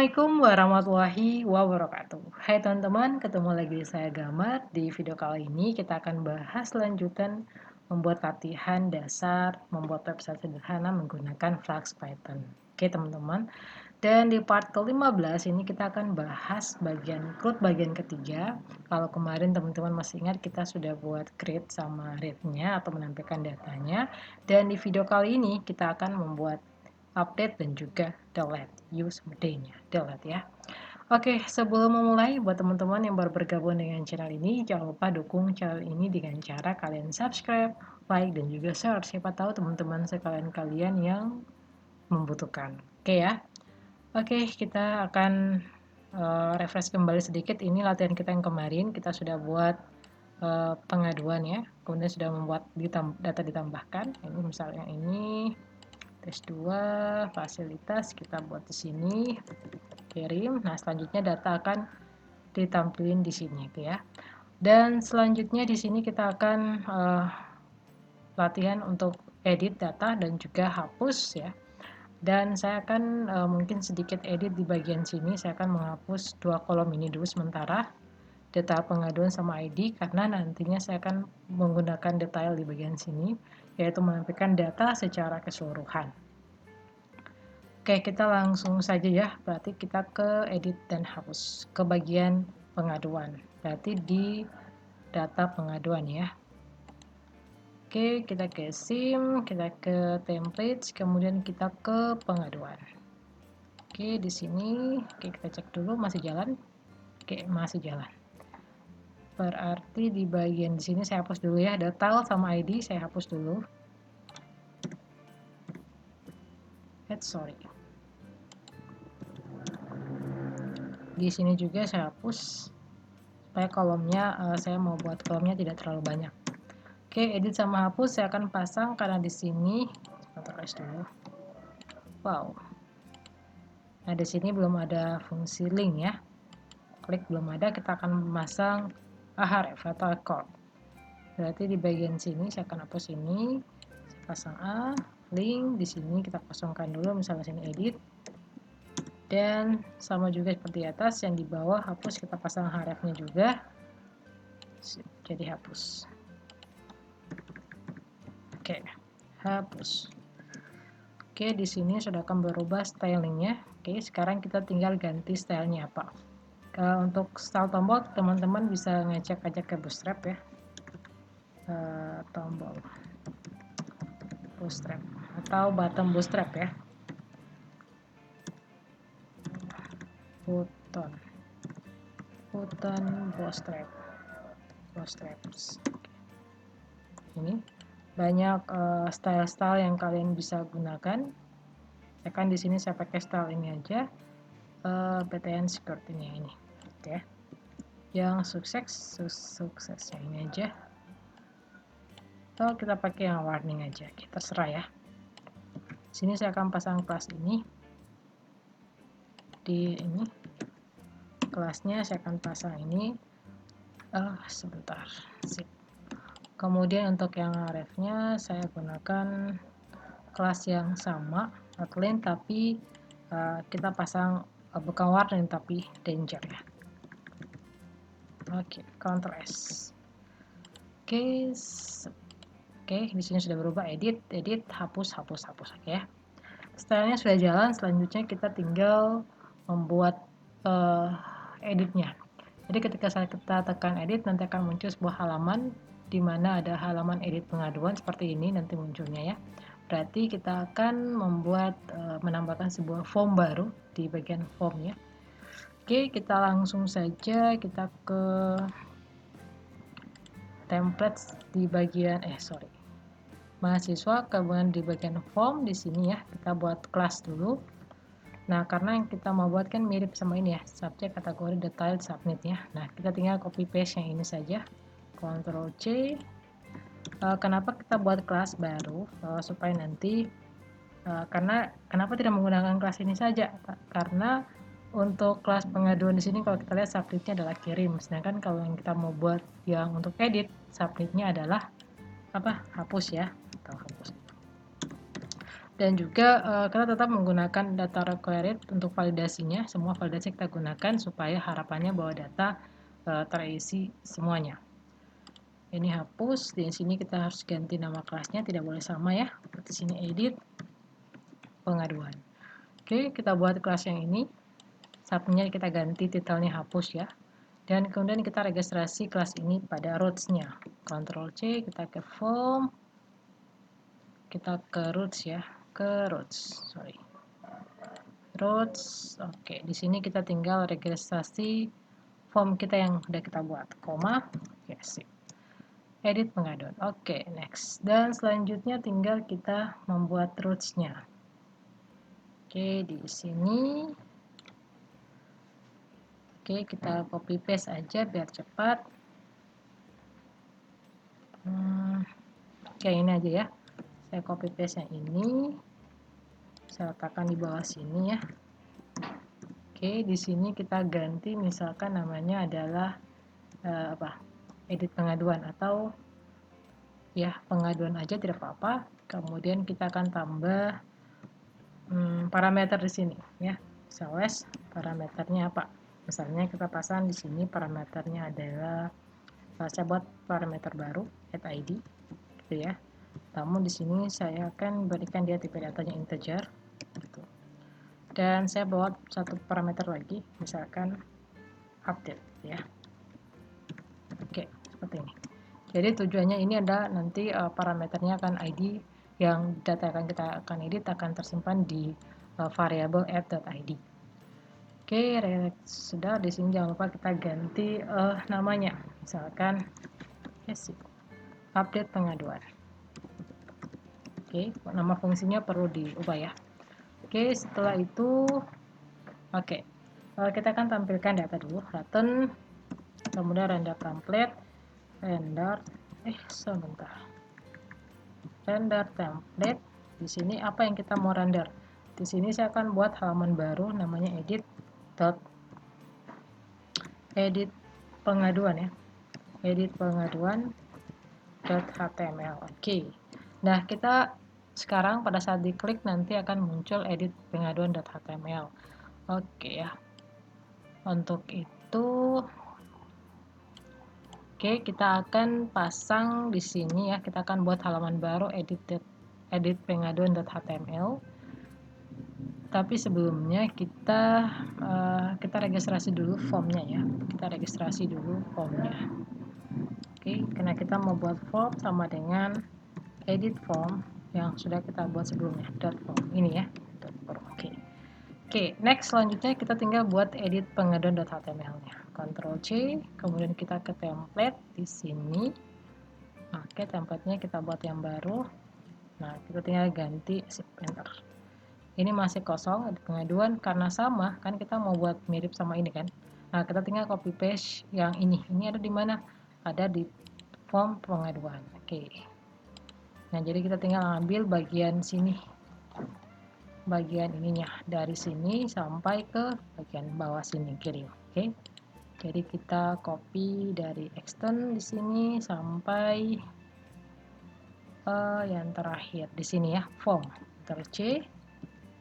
Assalamualaikum warahmatullahi wabarakatuh. Hai teman-teman, ketemu lagi saya Gamar. Di video kali ini kita akan bahas lanjutan membuat latihan dasar membuat website sederhana menggunakan Flux Python. Oke teman-teman, dan di part ke-15 ini kita akan bahas bagian ketiga. Kalau kemarin teman-teman masih ingat, kita sudah buat create sama read-nya atau menampilkan datanya. Dan di video kali ini kita akan membuat update dan juga delete, use D-nya, delete ya. Oke, sebelum memulai, buat teman-teman yang baru bergabung dengan channel ini, jangan lupa dukung channel ini dengan cara kalian subscribe, like, dan juga share. Siapa tahu teman-teman sekalian kalian yang membutuhkan. Oke ya. Oke, kita akan refresh kembali sedikit. Ini latihan kita yang kemarin, kita sudah buat pengaduan ya, kemudian sudah membuat data ditambahkan. Ini misalnya ini tes 2 fasilitas kita buat di sini, kirim. Nah, selanjutnya data akan ditampilin di sini gitu ya. Dan selanjutnya di sini kita akan latihan untuk edit data dan juga hapus ya. Dan saya akan mungkin sedikit edit di bagian sini. Saya akan menghapus 2 kolom ini dulu sementara, data pengaduan sama ID, karena nantinya saya akan menggunakan detail di bagian sini, yaitu menampilkan data secara keseluruhan. Oke, kita langsung saja ya. Berarti kita ke edit dan hapus, ke bagian pengaduan. Berarti di data pengaduan ya. Oke, kita ke SIM, kita ke templates, kemudian kita ke pengaduan. Oke, di sini kita cek dulu masih jalan. Oke, masih jalan. Berarti di bagian di sini saya hapus dulu ya, detail sama ID saya hapus dulu. Sorry. Di sini juga saya hapus supaya kolomnya saya mau buat kolomnya tidak terlalu banyak. Oke, edit sama hapus saya akan pasang karena di sini terus dulu. Wow. Nah, di sini belum ada fungsi link ya. Klik belum ada, kita akan memasang href atau record. Berarti di bagian sini saya akan hapus ini, saya pasang A, link di sini kita kosongkan dulu, misalnya sini edit. Dan sama juga seperti atas, yang di bawah hapus kita pasang hrefnya juga. Jadi hapus. Oke, hapus. Oke, di sini sudah akan berubah stylingnya. Oke, sekarang kita tinggal ganti stylenya apa. Untuk style tombol, teman-teman bisa ngecek aja ke Bootstrap ya. Tombol Bootstrap atau button Bootstrap ya. Button Bootstraps. Ini banyak style-style yang kalian bisa gunakan. Ya kan di sini saya pakai style ini aja, PTN skirt ini oke. Yang suksesnya ini aja, atau kita pakai yang warning aja, kita terserah ya. Sini saya akan pasang kelas ini, di ini kelasnya saya akan pasang ini. Sebentar, sip. Kemudian untuk yang hrefnya saya gunakan kelas yang sama, outline, tapi kita pasang bukan warning tapi danger ya. Oke, Ctrl S. Oke, di sini sudah berubah, edit, hapus. Oke ya. Stylenya sudah jalan, selanjutnya kita tinggal membuat editnya. Jadi ketika kita tekan edit, nanti akan muncul sebuah halaman di mana ada halaman edit pengaduan seperti ini nanti munculnya ya. Berarti kita akan membuat menambahkan sebuah form baru di bagian formnya. Oke, kita langsung saja kita ke templates di bagian mahasiswa, kemudian di bagian form di sini ya, kita buat kelas dulu. Nah, karena yang kita mau buat kan mirip sama ini ya, subjek, kategori, detail, submit ya. Nah, kita tinggal copy paste yang ini saja. Ctrl C. Kenapa kita buat kelas baru? Supaya nanti kenapa tidak menggunakan kelas ini saja? Karena untuk kelas pengaduan di sini kalau kita lihat submitnya adalah kirim. Sedangkan kalau yang kita mau buat yang untuk edit, submitnya adalah hapus ya, atau hapus. Dan juga kita tetap menggunakan data required untuk validasinya. Semua validasi kita gunakan supaya harapannya bahwa data terisi semuanya. Ini hapus, di sini kita harus ganti nama kelasnya, tidak boleh sama ya. Seperti sini edit pengaduan. Oke, kita buat kelas yang ini. Subnya kita ganti titelnya hapus ya. Dan kemudian kita registrasi kelas ini pada roots-nya. Ctrl C, kita ke form, kita ke roots ya, ke roots, sorry. Roots, oke. Di sini kita tinggal registrasi form kita yang sudah kita buat, koma, ya sip. Edit pengaduan, oke, next. Dan selanjutnya tinggal kita membuat roots-nya. Oke, di sini, oke, kita copy paste aja biar cepat. Kayak ini aja ya. Saya copy paste yang ini. Saya letakkan di bawah sini ya. Oke, di sini kita ganti misalkan namanya adalah edit pengaduan atau ya pengaduan aja tidak apa-apa. Kemudian kita akan tambah parameter di sini ya. Misalnya parameternya apa? Misalnya kita pasang di sini parameternya adalah saya buat parameter baru add ID gitu ya. Namun di sini saya akan berikan dia tipe datanya integer gitu. Dan saya buat satu parameter lagi, misalkan update ya. Oke, seperti ini. Jadi tujuannya ini ada nanti parameternya akan ID yang data yang kita akan edit akan tersimpan di variabel add.id. Oke, sudah. Di sini jangan lupa kita ganti namanya, misalkan update pengaduan. Oke, nama fungsinya perlu diubah ya. Oke, setelah itu, kita akan tampilkan data dulu, return, kemudian render template, render template. Di sini apa yang kita mau render? Di sini saya akan buat halaman baru namanya edit pengaduan ya. Edit pengaduan.html. Oke. Nah, kita sekarang pada saat diklik nanti akan muncul edit pengaduan.html. Oke ya. Untuk itu kita akan pasang di sini ya. Kita akan buat halaman baru edit pengaduan.html. Tapi sebelumnya kita registrasi dulu formnya ya. Kita registrasi dulu formnya. Oke, karena kita mau buat form sama dengan edit form yang sudah kita buat sebelumnya. .form ini ya. .form. Oke, next selanjutnya kita tinggal buat edit pengaduan.html-nya. Ctrl C, kemudian kita ke template di sini. Oke, template-nya kita buat yang baru. Nah, kita tinggal ganti enter. Ini masih kosong edit pengaduan karena sama kan kita mau buat mirip sama ini kan. Nah, kita tinggal copy paste yang ini. Ini ada di mana? Ada di form pengaduan. Oke. Nah, jadi kita tinggal ambil bagian sini. Bagian ininya dari sini sampai ke bagian bawah sini kiri. Oke. Jadi kita copy dari extend di sini sampai yang terakhir di sini ya, form. Ctrl C.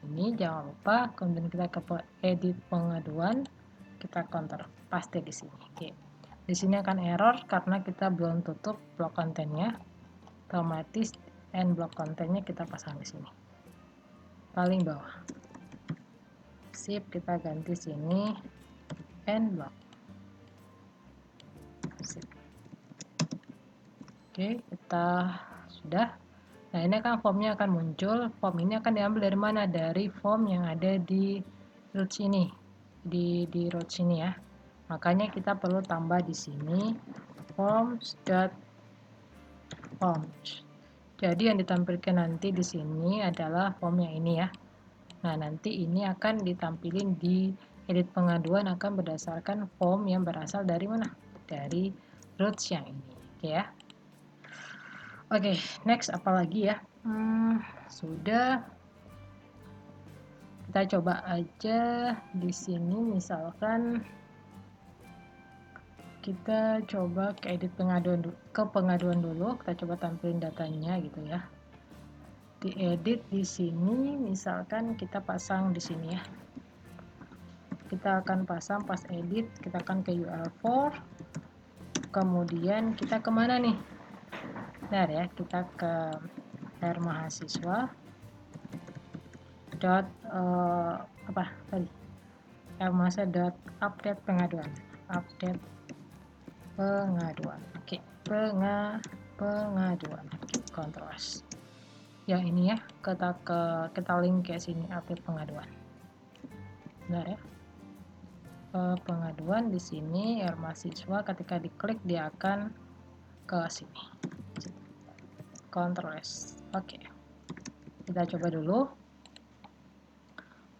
Ini jangan lupa, kemudian kita ke edit pengaduan, kita counter paste di sini. Oke. Di sini akan error karena kita belum tutup blok kontennya. Otomatis end blok kontennya kita pasang di sini. Paling bawah. Sip, kita ganti sini end block. Sip. Oke, kita sudah. Nah, ini kan formnya akan muncul. Form ini akan diambil dari mana? Dari form yang ada di roots ini. Di roots ini ya. Makanya kita perlu tambah di sini forms. Jadi yang ditampilkan nanti di sini adalah form yang ini ya. Nah, nanti ini akan ditampilin di edit pengaduan akan berdasarkan form yang berasal dari mana? Dari roots yang ini. Oke ya. Oke, next apalagi ya? Sudah. Kita coba aja di sini misalkan kita coba ke edit pengaduan dulu, kita coba tampilin datanya gitu ya. diedit di sini, misalkan kita pasang di sini ya. Kita akan pasang pas edit, kita akan ke UL4, kemudian kita kemana nih? Bentar ya, kita ke R mahasiswa dot apa tadi? R mahasiswa dot update pengaduan, update pengaduan. Oke, pengaduan. Ctrl S. Yang ini ya, kita link ke sini, update pengaduan. Bentar ya. Pengaduan di sini R mahasiswa, ketika diklik dia akan ke sini. Ctrl S. Oke. Kita coba dulu.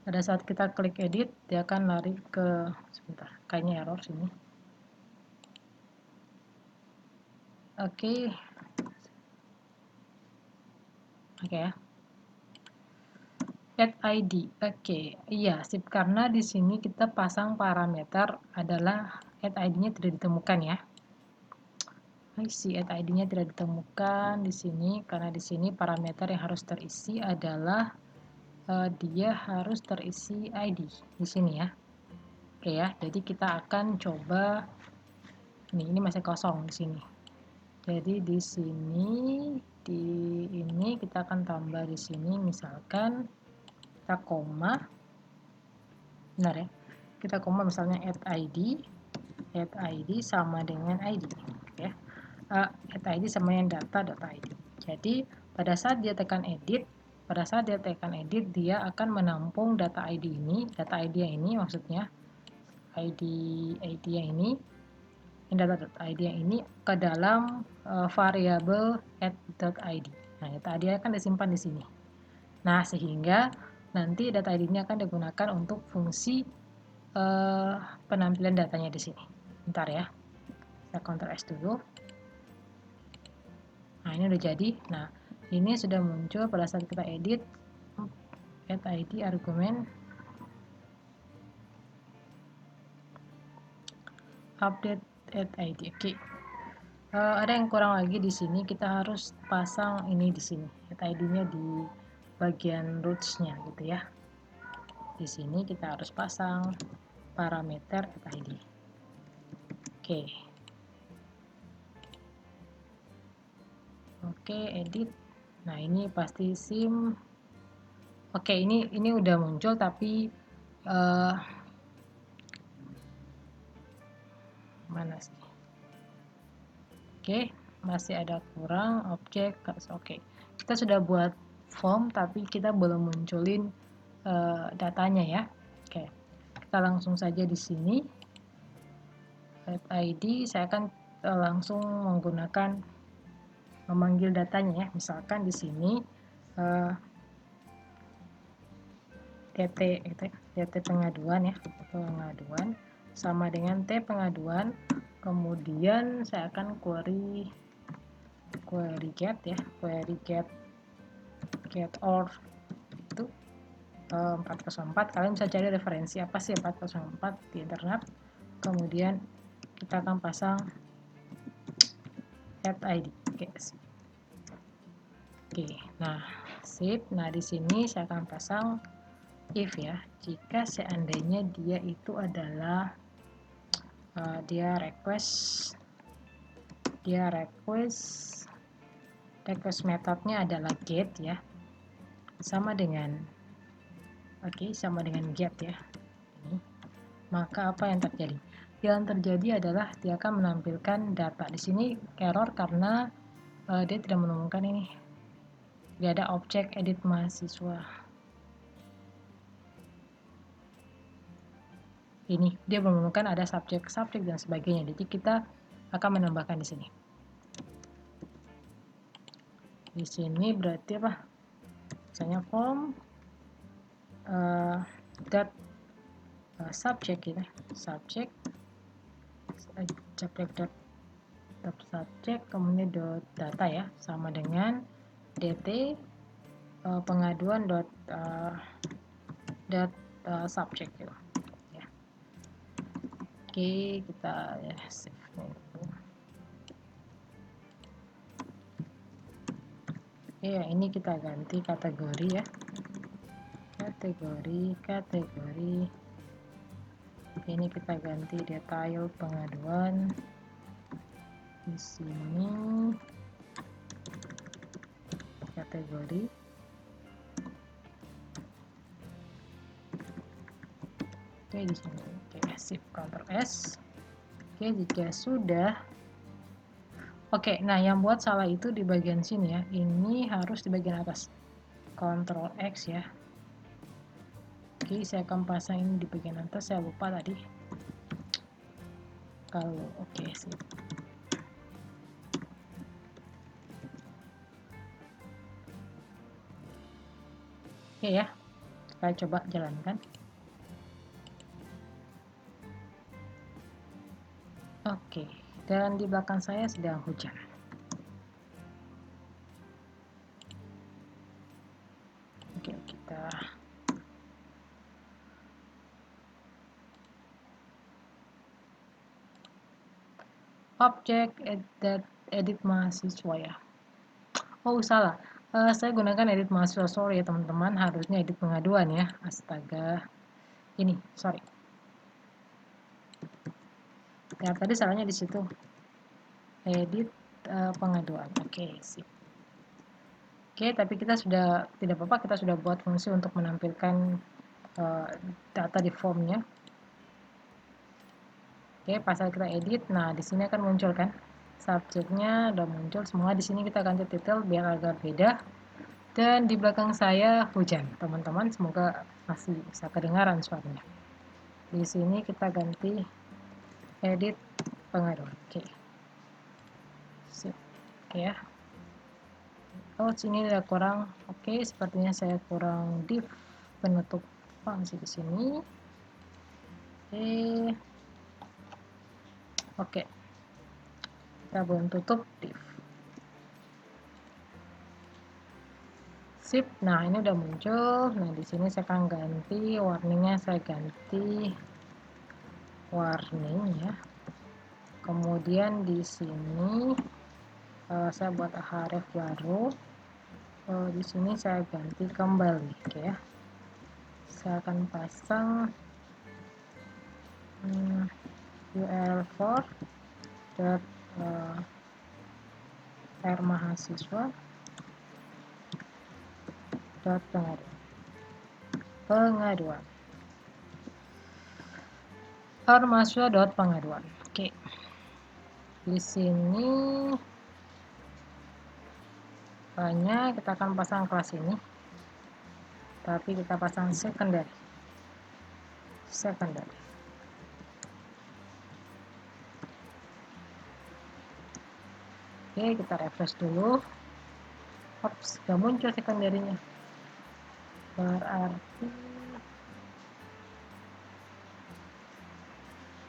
Pada saat kita klik edit, dia akan lari ke, sebentar, kayaknya error sini. Oke. Oke ya. Add ID. Oke, iya, sip, karena di sini kita pasang parameter adalah add ID-nya tidak ditemukan ya. Si add ID-nya tidak ditemukan di sini karena di sini parameter yang harus terisi adalah dia harus terisi ID di sini ya. Oke ya, jadi kita akan coba ini masih kosong di sini. Jadi di sini ini kita akan tambah di sini, misalkan kita koma. Benar ya. Kita koma misalnya add ID sama dengan ID ya. Add ID sama yang data.id. Jadi pada saat dia tekan edit, dia akan menampung data ID ini, yang ini maksudnya ID yang ini, data.id yang ini ke dalam variabel add.id. Nah, data ID akan disimpan di sini. Nah, sehingga nanti data ID ini akan digunakan untuk fungsi penampilan datanya di sini. Bentar ya. Saya Ctrl S dulu. Nah, ini udah jadi. Nah, ini sudah muncul pada saat kita edit add ID argumen update add ID. Oke. Ada yang kurang lagi di sini, kita harus pasang ini di sini. Add ID-nya di bagian roots-nya gitu ya. Di sini kita harus pasang parameter add ID. Oke. Oke, edit. Nah, ini pasti SIM. Oke, ini udah muncul tapi mana sih? Oke, masih ada kurang objek. Oke, kita sudah buat form tapi kita belum munculin datanya ya. Oke, kita langsung saja di sini add ID. Saya akan langsung menggunakan memanggil datanya ya. Misalkan di sini TT pengaduan ya, pengaduan sama dengan T pengaduan. Kemudian saya akan query get ya, get or itu 404. Kalian bisa cari referensi apa sih 404 di internet. Kemudian kita akan pasang add ID. Oke, nah sip. Nah, di sini saya akan pasang if ya, jika seandainya dia itu adalah dia request metodenya adalah get ya, sama dengan sama dengan get ya. Ini, maka apa yang terjadi? Yang terjadi adalah dia akan menampilkan data. Di sini error karena dia tidak menemukan ini. Dia ada objek edit mahasiswa. Ini dia menemukan ada subjek dan sebagainya. Jadi kita akan menambahkan di sini. Di sini berarti apa? Misalnya form subject gitu, subject kemudian data ya, sama dengan dt pengaduan subject gitu ya. Oke, kita ya save dulu. Ya, ini kita ganti kategori ya. Kategori. Ini kita ganti detail pengaduan. Di sini kategori. Oke, di sini. Oke, shift Ctrl S. Oke, jika sudah. Oke, nah yang buat salah itu di bagian sini ya. Ini harus di bagian atas. Ctrl X ya. Oke, saya akan pasang ini di bagian atas. Saya lupa tadi. Kalau oke sih. Oke ya. Saya coba jalankan. Oke, dan di belakang saya sedang hujan. Oke, kita objek edit mahasiswa ya. Oh, salah. Saya gunakan edit mahasiswa, sorry ya teman-teman, harusnya edit pengaduan ya. Astaga. Ini, sorry. Ya, tadi salahnya di situ. Edit pengaduan. Oke, sip. Oke, tapi kita sudah tidak apa-apa, kita sudah buat fungsi untuk menampilkan data di formnya. Oke, pasal kita edit. Nah, di sini akan muncul kan subjeknya udah muncul semua. Di sini kita ganti titel biar agak beda. Dan di belakang saya hujan, teman-teman. Semoga masih bisa kedengaran suaranya. Di sini kita ganti edit pengaduan. Oke. Sip. Oke ya. Oh, sini ada kurang. Oke, sepertinya saya kurang div penutup fungsi di sini. Oke. Kita belum tutup div. Sip. Nah, ini udah muncul. Nah, di sini saya akan ganti warningnya, saya ganti warning ya. Kemudian di sini saya buat href baru. Di sini saya ganti kembali, oke ya. Saya akan pasang url4 dot r mahasiswa dot pengaduan r mahasiswa dot pengaduan. Oke. Di sini hanya kita akan pasang kelas ini, tapi kita pasang secondary. Oke, kita refresh dulu. Ops, gak muncul secondary-nya. Berarti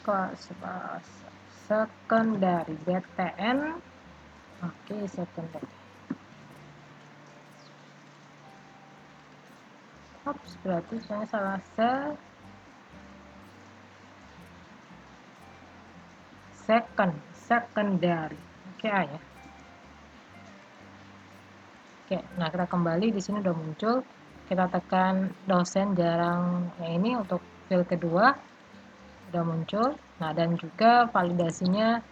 kelas secondary btn. Oke, secondary. Ops, berarti saya salah secondary. Oke ya. Oke, nah kita kembali di sini udah muncul. Kita tekan dosen jarang yang ini untuk field kedua udah muncul. Nah, dan juga validasinya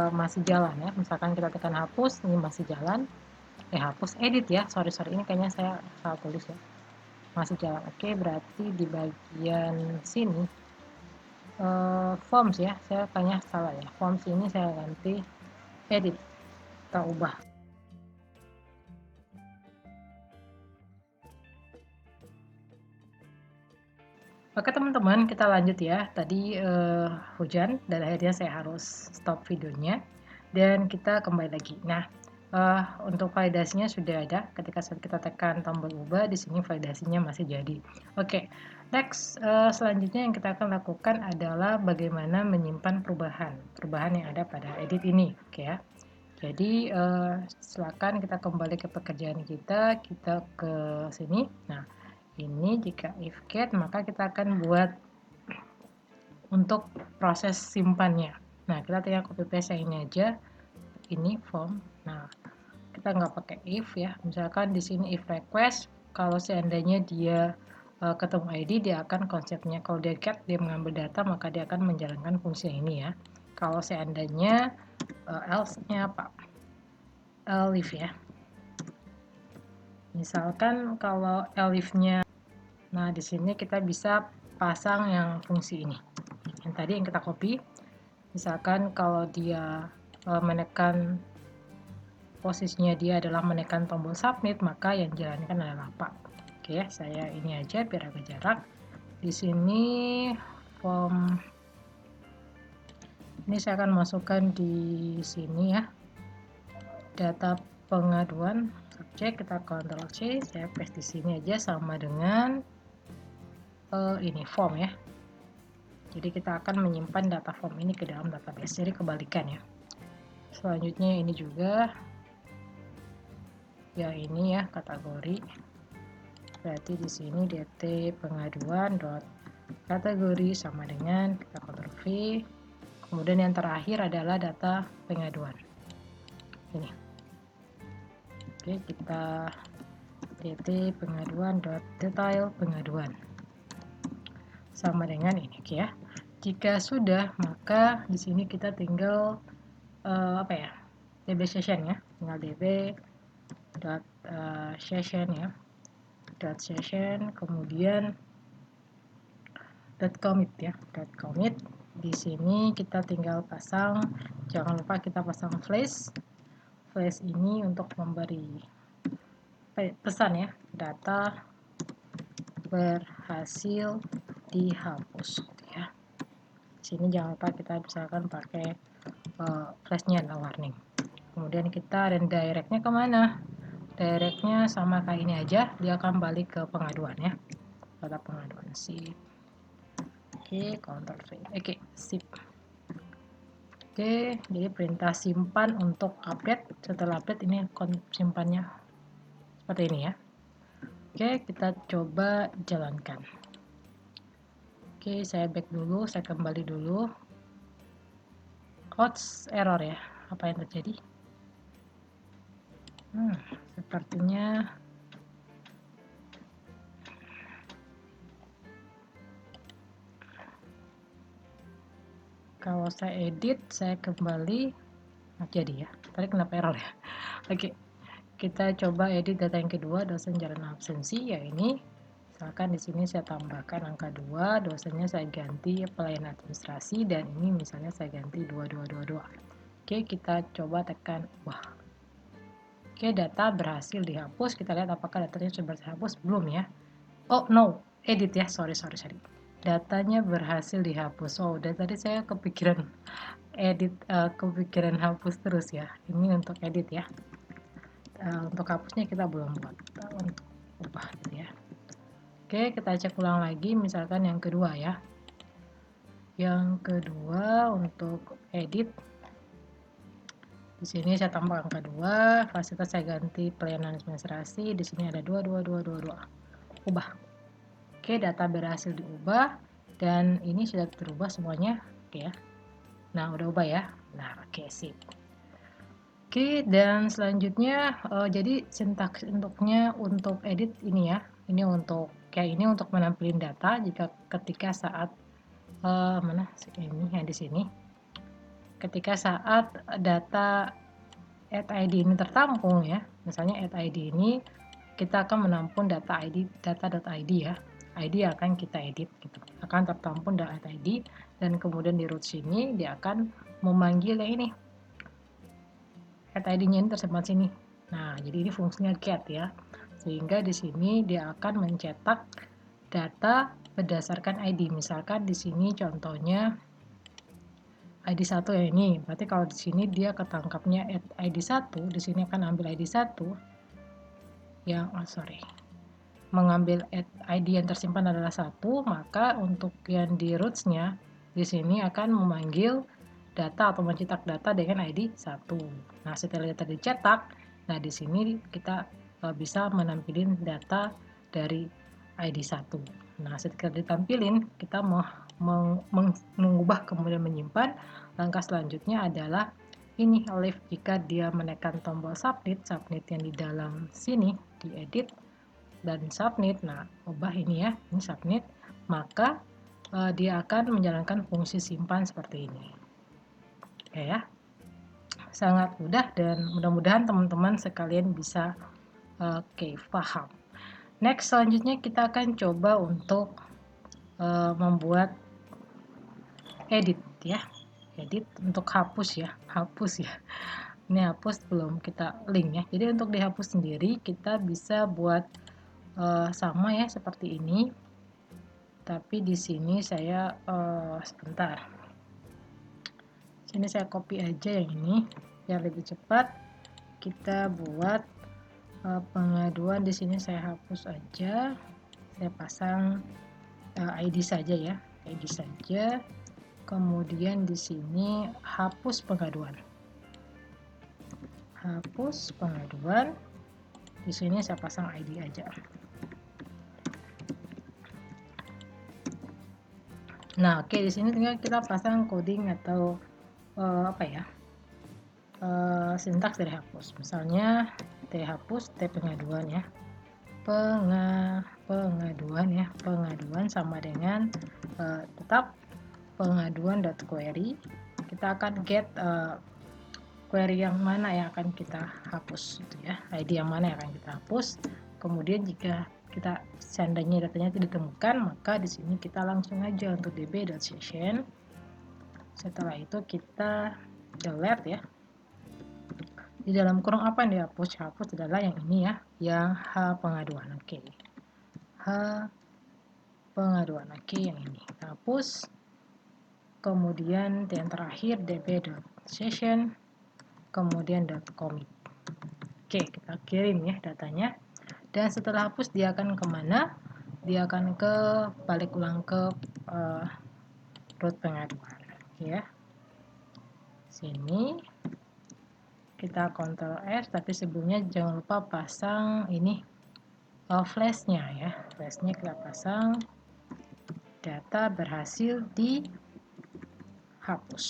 masih jalan ya. Misalkan kita tekan hapus, ini masih jalan. Hapus edit ya. Sorry ini kayaknya saya salah tulis ya. Masih jalan. Oke, berarti di bagian sini forms ya. Saya kayaknya salah ya. Forms ini saya ganti edit. Kita ubah. Oke teman-teman, kita lanjut ya. Tadi hujan dan akhirnya saya harus stop videonya dan kita kembali lagi. Nah, untuk validasinya sudah ada. Ketika kita tekan tombol ubah, di sini validasinya masih jadi. Oke, next selanjutnya yang kita akan lakukan adalah bagaimana menyimpan perubahan yang ada pada edit ini. Oke ya. Jadi silakan kita kembali ke pekerjaan kita ke sini. Nah, ini jika if get maka kita akan buat untuk proses simpannya. Nah, kita tinggal copy paste yang ini aja, ini form. Nah, kita nggak pakai if ya. Misalkan di sini if request, kalau seandainya dia ketemu ID, dia akan konsepnya kalau dia get, dia mengambil data, maka dia akan menjalankan fungsi ini ya. Kalau seandainya else-nya apa? Elif ya. Misalkan kalau elif-nya, nah di sini kita bisa pasang yang fungsi ini. Yang tadi yang kita copy. Misalkan kalau dia menekan posisinya dia adalah menekan tombol submit, maka yang dijalankan adalah apa? Oke, saya ini aja biar agak jarak. Di sini form ini saya akan masukkan di sini ya. Data pengaduan subjek, kita Ctrl C, saya paste di sini aja sama dengan ini form ya. Jadi kita akan menyimpan data form ini ke dalam database. Jadi kebalikan ya. Selanjutnya ini juga ya, ini ya kategori. Berarti di sini dt pengaduan dot kategori sama dengan, kita Ctrl V. Kemudian yang terakhir adalah data pengaduan. Ini. Oke, kita dt pengaduan dot detail pengaduan sama dengan ini, oke ya. Jika sudah, maka di sini kita tinggal apa ya? db session ya. Tinggal db dot session ya. Dot session, kemudian dot commit ya. Dot commit. Di sini kita tinggal pasang, jangan lupa kita pasang flash. Flash ini untuk memberi pesan ya, data berhasil dihapus gitu ya. Di sini jangan lupa kita misalkan pakai flashnya adalah warning. Kemudian kita dan directnya kemana? Directnya sama kayak ini aja, dia akan balik ke pengaduan ya, data pengaduan. Sip. Oke, Ctrl V. Oke, sip. Oke, jadi perintah simpan untuk update. Setelah update ini simpannya seperti ini ya. Oke, kita coba jalankan. Oke, saya back dulu, saya kembali dulu. Error ya, apa yang terjadi? Sepertinya kalau saya edit, saya kembali, jadi ya. Tadi kenapa error ya? Oke, kita coba edit data yang kedua, dosen jalan absensi, ya ini. Misalkan di sini saya tambahkan angka 2, dosennya saya ganti pelayanan administrasi, dan ini misalnya saya ganti 2222. Oke, kita coba tekan wah. Oke, data berhasil dihapus. Kita lihat apakah datanya sudah terhapus, belum ya. Oh no, edit ya, sorry. Datanya berhasil dihapus. Oh, dan tadi saya kepikiran edit, kepikiran hapus terus ya. Ini untuk edit ya. Untuk hapusnya kita belum buat, untuk ubah gitu ya. Oke, kita cek ulang lagi, misalkan yang kedua ya. Yang kedua untuk edit, di sini saya tambah angka 2, fasilitas saya ganti pelayanan administrasi, di sini ada 22222. Ubah. Oke, data berhasil diubah dan ini sudah terubah semuanya. Oke ya. Nah, udah ubah ya. Nah, oke, sip. Oke, dan selanjutnya jadi sintaks untuknya untuk edit ini ya. Ini untuk kayak ini untuk menampilkan data jika ketika saat mana ini yang di sini. Ketika saat data add ID ini tertampung ya. Misalnya add ID ini kita akan menampung data ID data.id ya. ID akan kita edit gitu. Akan tertampung data ID dan kemudian di root sini dia akan memanggil yang ini. Add ID-nya ini tersimpan sini. Nah, jadi ini fungsinya get ya. Sehingga di sini dia akan mencetak data berdasarkan ID. Misalkan di sini contohnya ID 1 yang ini. Berarti kalau di sini dia ketangkapnya ID 1, di sini akan ambil ID 1 yang mengambil ID yang tersimpan adalah 1, maka untuk yang di roots-nya di sini akan memanggil data atau mencetak data dengan ID 1. Nah, setelah data dicetak, nah di sini kita bisa menampilkan data dari ID 1. Nah, setelah ditampilin, kita mau mengubah kemudian menyimpan. Langkah selanjutnya adalah ini Olive jika dia menekan tombol submit yang di dalam sini di edit dan submit. Nah, ubah ini ya, ini submit, maka dia akan menjalankan fungsi simpan seperti ini. Oke ya, sangat mudah dan mudah-mudahan teman-teman sekalian bisa paham. Next, selanjutnya kita akan coba untuk membuat edit ya, edit untuk hapus ya, ini hapus belum kita link ya. Jadi untuk dihapus sendiri kita bisa buat sama ya seperti ini, tapi di sini saya sebentar, sini saya copy aja yang ini biar lebih cepat. Kita buat pengaduan, di sini saya hapus aja, saya pasang ID saja ya, ID saja. Kemudian di sini hapus pengaduan, di sini saya pasang ID aja. Nah, oke, di sini tinggal kita pasang coding atau sintaks dari hapus. Misalnya T hapus, T pengaduan ya. Pengaduan sama dengan tetap pengaduan.query. Kita akan get query yang mana yang akan kita hapus gitu ya, ID yang mana yang akan kita hapus. Kemudian jika kita seandainya datanya tidak ditemukan, maka di sini kita langsung aja untuk db.session. Setelah itu kita delete ya. Di dalam kurung apa yang dihapus? Hapus adalah yang ini ya, yang H pengaduan. Oke. H pengaduan. Oke, yang ini. Hapus. Kemudian yang terakhir db.session, kemudian .commit. Oke, kita kirim ya datanya. Dan setelah hapus dia akan kemana? Dia akan ke balik ulang ke root pengaduan. Oke ya. Sini kita Ctrl S, tapi sebelumnya jangan lupa pasang ini flashnya ya, flashnya kita pasang. Data berhasil dihapus.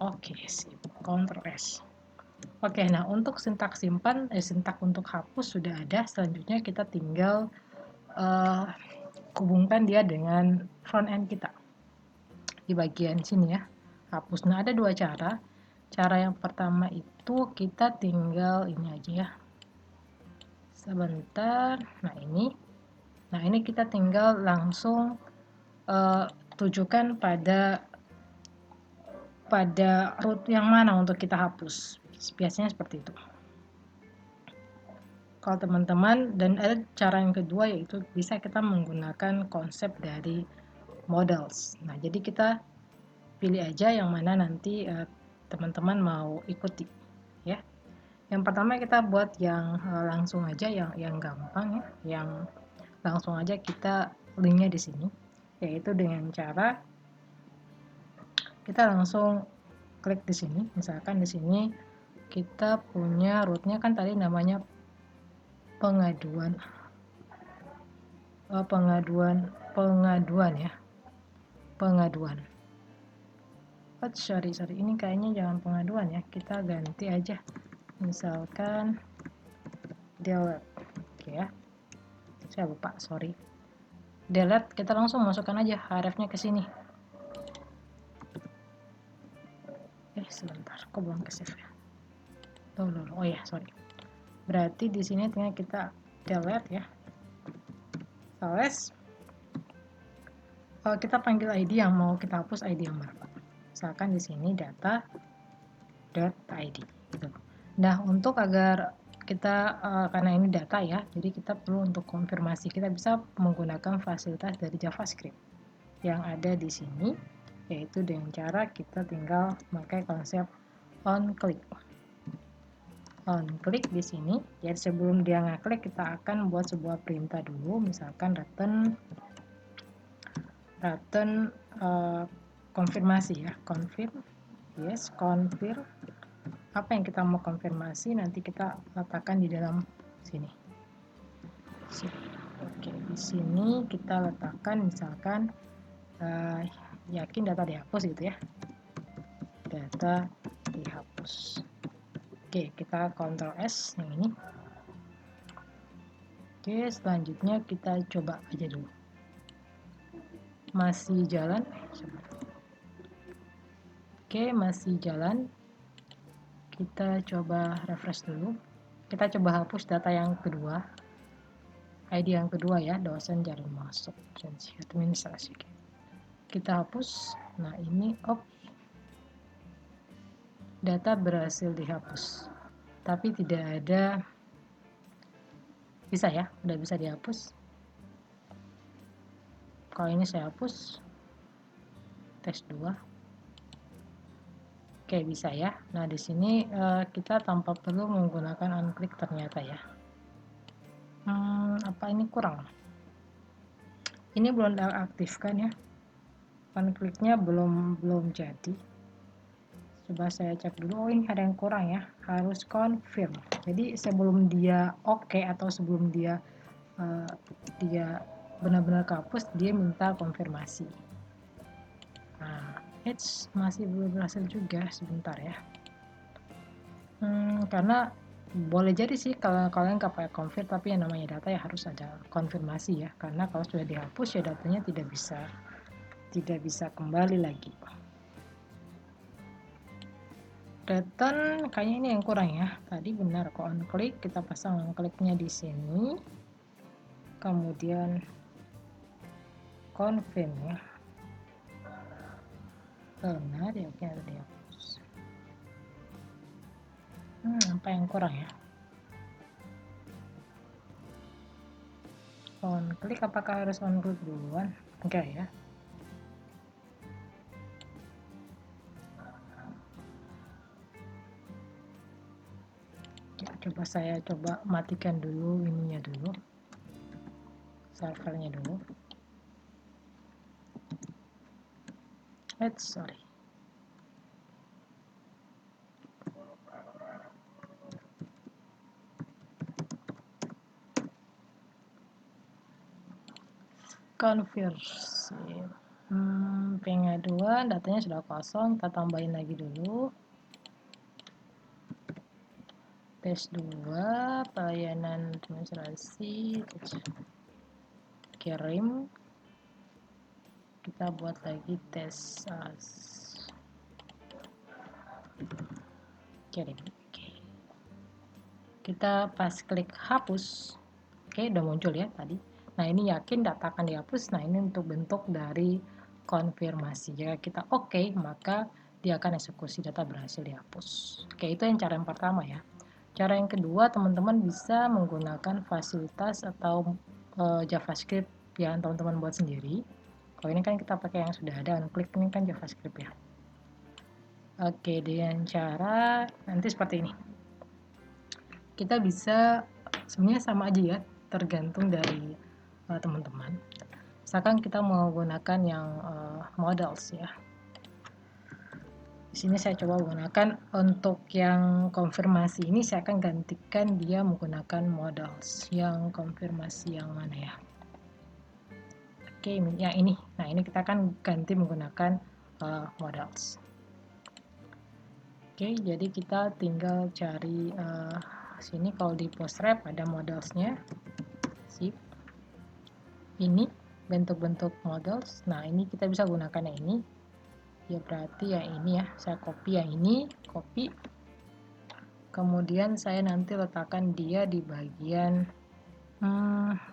Oke, sip. Ctrl S. Oke, nah untuk sintaks simpan, sintaks untuk hapus sudah ada. Selanjutnya kita tinggal hubungkan dia dengan front end kita di bagian sini ya, hapus. Nah, ada dua cara. Cara yang pertama itu kita tinggal ini aja ya, sebentar. Nah ini kita tinggal langsung tujukan pada root yang mana untuk kita hapus. Biasanya seperti itu kalau teman-teman. Dan ada cara yang kedua, yaitu bisa kita menggunakan konsep dari models. Nah, jadi kita pilih aja yang mana nanti teman-teman mau ikuti ya. Yang pertama kita buat yang langsung aja, yang gampang ya, yang langsung aja kita linknya di sini, yaitu dengan cara kita langsung klik di sini. Misalkan di sini kita punya rootnya kan tadi namanya pengaduan ya, pengaduan. Sorry, ini kayaknya jangan pengaduan ya, kita ganti aja, misalkan delete. Oke ya, saya lupa, sorry, delete. Kita langsung masukkan aja href-nya ke sini. Sebentar, kok belum ke save ya? Oh ya, sorry. Berarti di sini tinggal kita delete ya. Selesai. Kalau kita panggil ID yang mau kita hapus, ID yang mana? Misalkan di sini data.id gitu. Nah, untuk agar kita karena ini data ya, jadi kita perlu untuk konfirmasi, kita bisa menggunakan fasilitas dari JavaScript yang ada di sini, yaitu dengan cara kita tinggal pakai konsep onClick di sini. Jadi sebelum dia ngeklik, kita akan buat sebuah perintah dulu, misalkan return konfirmasi ya, confirm apa yang kita mau konfirmasi, nanti kita letakkan di dalam sini. Oke, di sini kita letakkan misalkan yakin data dihapus gitu ya, data dihapus. Oke, kita Ctrl S yang ini. Oke, selanjutnya kita coba aja dulu. Masih jalan. Oke, masih jalan. Kita coba refresh dulu. Kita coba hapus data yang kedua. ID yang kedua ya, dosen jarum masuk administrasi. Kita hapus. Nah, ini data berhasil dihapus. Tapi tidak ada, bisa ya, udah bisa dihapus. Kalau ini saya hapus, tes 2. Oke, bisa ya. Nah, di sini kita tanpa perlu menggunakan unclick ternyata ya. Apa ini kurang? Ini belum diaktifkan ya. Unclicknya belum jadi. Coba saya cek dulu. Oh, ini ada yang kurang ya. Harus confirm. Jadi sebelum dia oke atau sebelum dia benar-benar kehapus, dia minta konfirmasi. Nah, masih belum berhasil juga, sebentar ya. Karena boleh jadi sih kalau kalian nggak pakai confirm, tapi yang namanya data ya harus ada konfirmasi ya. Karena kalau sudah dihapus ya datanya tidak bisa kembali lagi. Return kayaknya ini yang kurang ya. Tadi benar kok on-click, kita pasang on-clicknya di sini. Kemudian confirm ya. Benar ya, oke ada dihapus. Apa yang kurang ya? On-click, apakah harus on-click duluan? Enggak ya. Coba saya matikan dulu ininya dulu, servernya dulu. Sorry. Konversi. Pengaduan datanya sudah kosong, kita tambahin lagi dulu. Tes 2, pelayanan administrasi, kirim. Kita buat lagi tes kirim. Kita pas klik hapus. Oke, udah muncul ya tadi. Nah, ini yakin data akan dihapus. Nah, ini untuk bentuk dari konfirmasi. Jika kita oke, maka dia akan eksekusi data berhasil dihapus. Oke, itu yang cara yang pertama ya. Cara yang kedua, teman-teman bisa menggunakan fasilitas atau JavaScript yang teman-teman buat sendiri. Kalau ini kan kita pakai yang sudah ada, klik ini kan JavaScript ya. Oke, dengan cara nanti seperti ini. Kita bisa, sebenarnya sama aja ya, tergantung dari teman-teman. Misalkan kita menggunakan yang models ya. Di sini saya coba gunakan untuk yang konfirmasi ini, saya akan gantikan dia menggunakan models. Yang konfirmasi yang mana ya? Oke, yang ini. Nah, ini kita akan ganti menggunakan models. Oke, jadi kita tinggal cari sini, kalau di Postgres ada modelsnya. Sip. Ini bentuk-bentuk models. Nah, ini kita bisa gunakan yang ini. Ya berarti yang ini ya, saya copy yang ini, copy. Kemudian saya nanti letakkan dia di bagian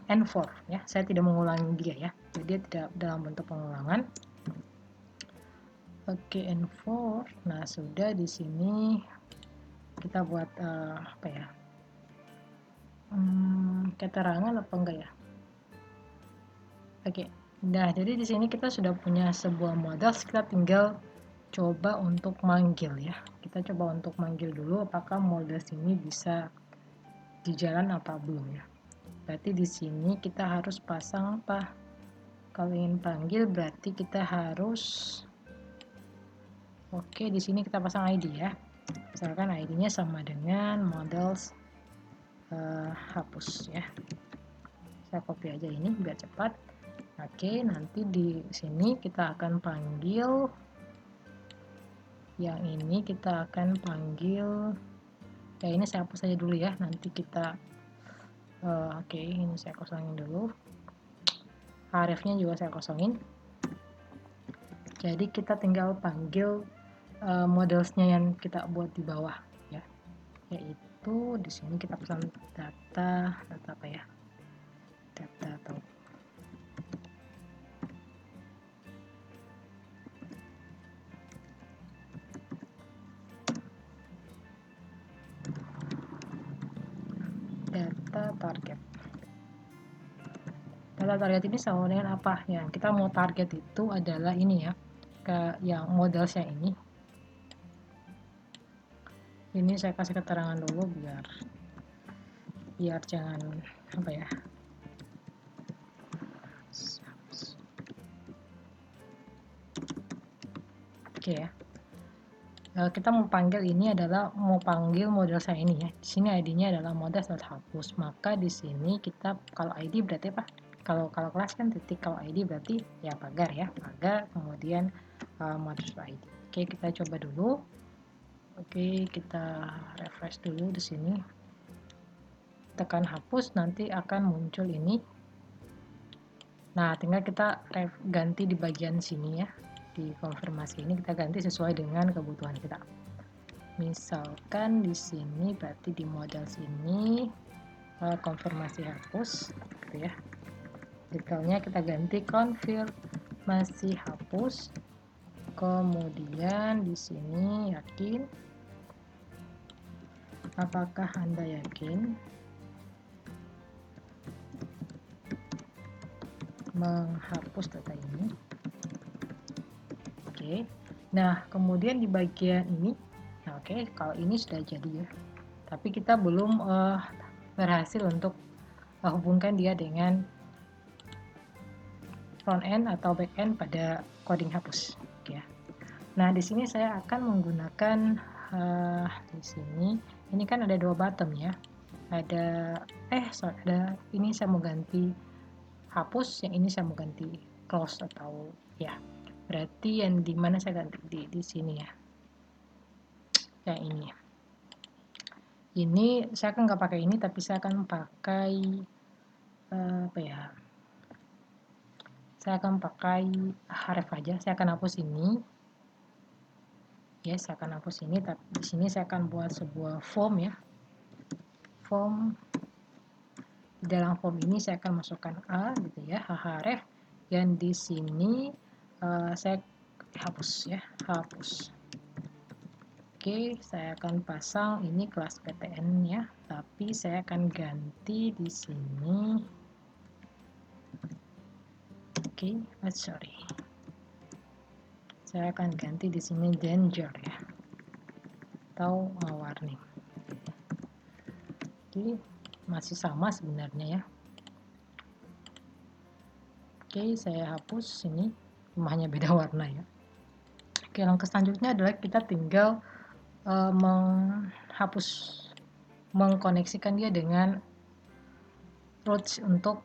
N4 ya. Saya tidak mengulangi dia ya. Jadi dia tidak dalam bentuk pengulangan. Oke, N4. Nah, sudah di sini kita buat apa ya? Keterangan apa enggak ya? Oke. Nah, jadi di sini kita sudah punya sebuah model, kita tinggal coba untuk manggil ya. Kita coba untuk manggil dulu apakah model ini bisa dijalan apa belum ya. Berarti di sini kita harus pasang apa? Kalau ingin panggil berarti kita harus di sini kita pasang ID ya. Misalkan ID-nya sama dengan models hapus ya. Saya copy aja ini biar cepat. Oke, nanti di sini kita akan panggil Yang ini kita akan panggil, ya ini saya hapus saja dulu ya, nanti kita oke, ini saya kosongin dulu, hrefnya juga saya kosongin. Jadi kita tinggal panggil modelsnya yang kita buat di bawah ya, yaitu di sini kita pesan data apa ya, data atau data target. Data target ini sama dengan apa ya? Kita mau target itu adalah ini ya, ke yang modelsnya ini. Ini saya kasih keterangan dulu biar jangan apa ya. Oke ya. Kita mau panggil ini adalah mau panggil model saya ini ya. Di sini ID-nya adalah models.hapus. Maka di sini kita kalau ID berarti apa? Kalau kelas kan titik, kalau ID berarti ya pagar ya, pagar kemudian models ID. Oke, kita coba dulu. Oke, kita refresh dulu di sini. Tekan hapus, nanti akan muncul ini. Nah, tinggal kita ganti di bagian sini ya. Di konfirmasi ini kita ganti sesuai dengan kebutuhan kita. Misalkan di sini berarti di model sini konfirmasi hapus gitu ya. Detailnya kita ganti konfirmasi hapus. Kemudian di sini yakin. Apakah Anda yakin menghapus data ini? Oke. Nah, kemudian di bagian ini, nah oke, kalau ini sudah jadi ya. Tapi kita belum berhasil untuk hubungkan dia dengan front end atau back end pada coding hapus. Oke ya. Nah, di sini saya akan menggunakan di sini. Ini kan ada dua button ya. Ada ini saya mau ganti hapus, yang ini saya mau ganti close atau ya. Berarti yang di mana saya ganti di sini ya. Yang ini. Ini saya kan nggak pakai ini, tapi saya akan pakai apa ya? Saya akan pakai href aja. Saya akan hapus ini. Ya, saya akan hapus ini. Tapi di sini saya akan buat sebuah form ya. Form. Di dalam form ini saya akan masukkan a gitu ya, href. Dan di sini saya hapus ya, hapus. Oke, saya akan pasang ini kelas PTN ya, tapi saya akan ganti di sini. Oke, sorry. Saya akan ganti di sini danger ya, atau warning. Oke, masih sama sebenarnya ya. Oke, saya hapus ini, hanya beda warna ya. Oke, langkah selanjutnya adalah kita tinggal mengkoneksikan dia dengan routes untuk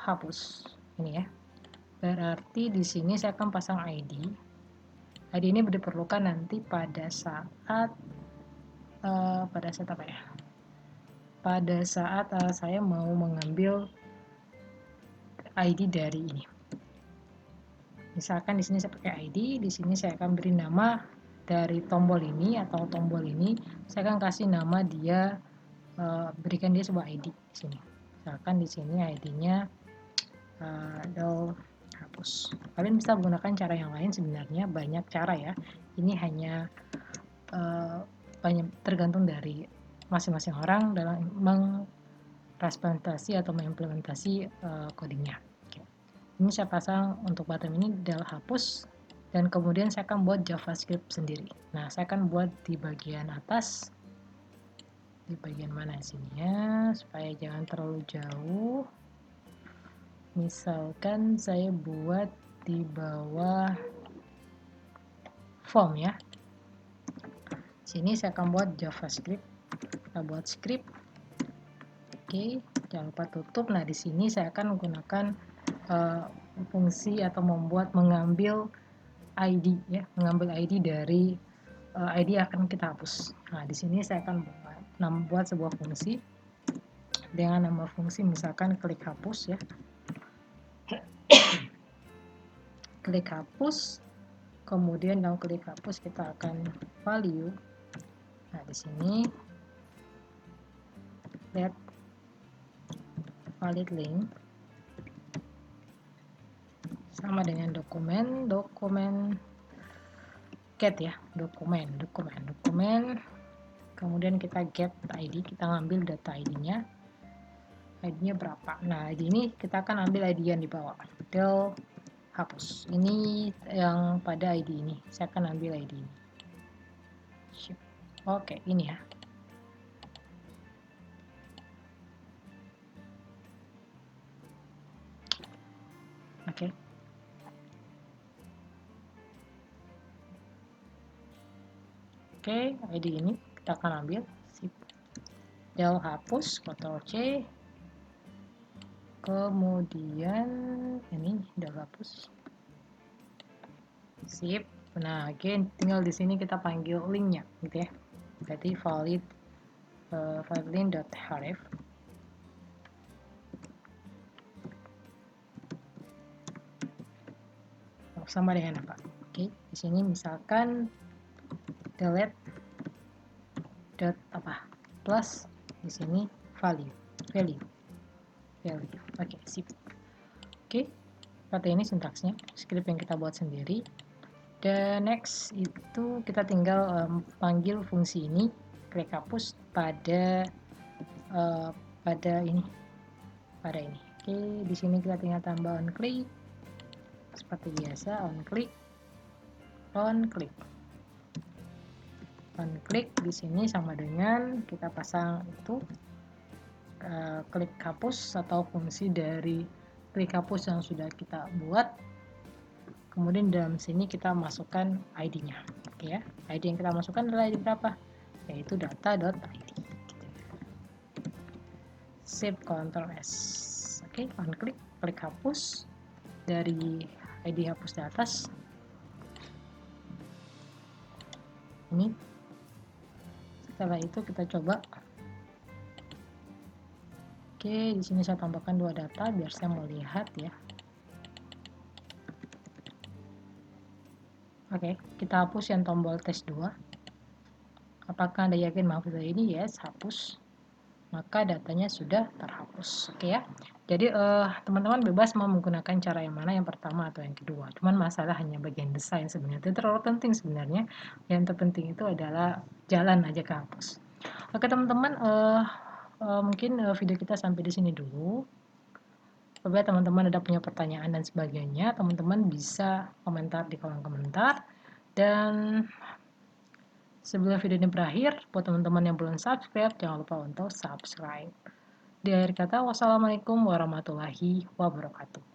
hapus ini ya. Berarti di sini saya akan pasang ID. ID ini diperlukan nanti pada saat apa ya? Pada saat saya mau mengambil ID dari ini. Misalkan di sini saya pakai ID, di sini saya akan beri nama dari tombol ini atau tombol ini, saya akan kasih nama dia, berikan dia sebuah ID di sini. Misalkan di sini ID-nya del hapus. Kalian bisa menggunakan cara yang lain, sebenarnya banyak cara ya. Ini hanya banyak tergantung dari masing-masing orang dalam merepresentasi atau mengimplementasi codingnya. Ini saya pasang untuk button ini del hapus, dan kemudian saya akan buat JavaScript sendiri. Nah, saya akan buat di bagian atas, di bagian mana sini ya, supaya jangan terlalu jauh. Misalkan saya buat di bawah form ya. Sini saya akan buat JavaScript. Kita buat script. Oke, jangan lupa tutup. Nah, di sini saya akan menggunakan fungsi atau mengambil ID ya, mengambil ID dari ID akan kita hapus. Nah, di sini saya akan membuat sebuah fungsi dengan nama fungsi misalkan klik hapus ya. Klik hapus, kemudian dalam klik hapus kita akan value. Nah, di sini let valid link sama dengan dokumen get ya, dokumen, kemudian kita get ID, kita ngambil data ID-nya berapa. Nah, ID ini kita akan ambil ID yang di bawah, del hapus, ini yang pada ID ini, saya akan ambil ID ini. Oke, ini ya. Oke. Oke, ID ini kita akan ambil, sip. Del hapus, Ctrl C, kemudian ini del hapus, sip. Nah, again tinggal di sini kita panggil linknya gitu ya. Berarti valid link.href sama dengan apa? Oke, di sini misalkan delete dot apa plus di sini value. Oke, sip. Oke, seperti ini sintaksnya, script yang kita buat sendiri. Dan next itu kita tinggal panggil fungsi ini, klik hapus pada ini. Oke, di sini kita tinggal tambah on click seperti biasa, on click. Di sini sama dengan kita pasang itu klik hapus atau fungsi dari klik hapus yang sudah kita buat. Kemudian dalam sini kita masukkan ID-nya. Oke ya. ID yang kita masukkan adalah ID berapa? Yaitu data.id. Save, Ctrl S. Oke, on klik hapus dari ID hapus di atas. Ini. Setelah itu kita coba. Oke, di sini saya tambahkan 2 data biar saya mau lihat ya. Oke, kita hapus yang tombol tes 2. Apakah Anda yakin menghapus data ini? Yes, hapus. Maka datanya sudah terhapus. Oke ya. Jadi teman-teman bebas mau menggunakan cara yang mana, yang pertama atau yang kedua. Cuman masalah hanya bagian desain sebenarnya. Itu terlalu penting sebenarnya. Yang terpenting itu adalah jalan aja ke hapus. Oke teman-teman, mungkin video kita sampai di sini dulu. Apabila teman-teman ada punya pertanyaan dan sebagainya, teman-teman bisa komentar di kolom komentar. Dan sebelum video ini berakhir, buat teman-teman yang belum subscribe, jangan lupa untuk subscribe. Di akhir kata, wassalamualaikum warahmatullahi wabarakatuh.